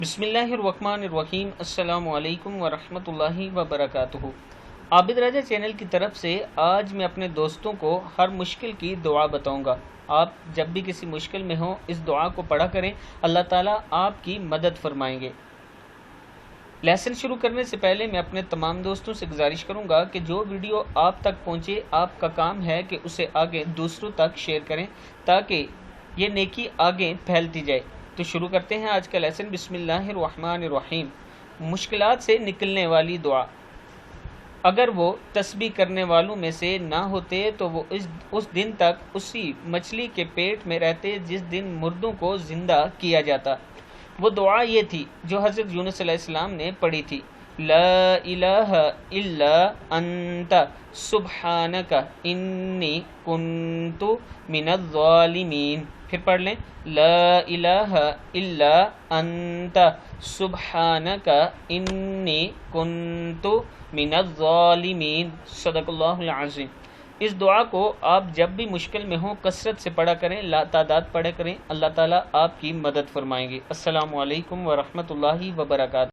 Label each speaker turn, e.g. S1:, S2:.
S1: बिस्मिल्लाहिर्रहमानिर्रहीम। अस्सलाम वालेकुम वरहमत उल्लाहि वबरकातुहू। आबिद राजा चैनल की तरफ से आज मैं अपने दोस्तों को हर मुश्किल की दुआ बताऊंगा। आप जब भी किसी मुश्किल में हो इस दुआ को पढ़ा करें, अल्लाह ताला आपकी मदद फरमाएंगे। लेसन शुरू करने से पहले मैं अपने तमाम दोस्तों से गुजारिश करूंगा कि जो वीडियो आप तक पहुंचे, आपका काम है कि उसे आगे दूसरों तक शेयर करें ताकि ये नेकी आगे फैलती जाए। तो शुरू करते हैं आज का लेसन। बिस्मिल्लाहिर्रहमानिर्रहीम। मुश्किलात से निकलने वाली दुआ। अगर वो तस्बीह करने वालों में से ना होते तो वो उस दिन तक उसी मछली के पेट में रहते जिस दिन मुर्दों को जिंदा किया जाता। वो दुआ ये थी जो हज़रत यूनुस अलैहिस्सलाम ने पढ़ी थी। ला इलाहा इल्ला अंता सुब्हानका इन्नी कुन्तु मिनज़्ज़ालिमीन। फिर पढ़ लें, ला इलाहा इल्ला अंता सुब्हानका इन्नी कुन्तु मिनज़्ज़ालिमीन। सदक़ल्लाहुल अज़ीम। इस दुआ को आप जब भी मुश्किल में हो कसरत से पढ़ा करें, लातादाद पढ़ा करें, अल्लाह ताला आपकी मदद फरमाएंगे। अस्सलामु अलैकुम वरहमतुल्लाहि वबरकातुहू।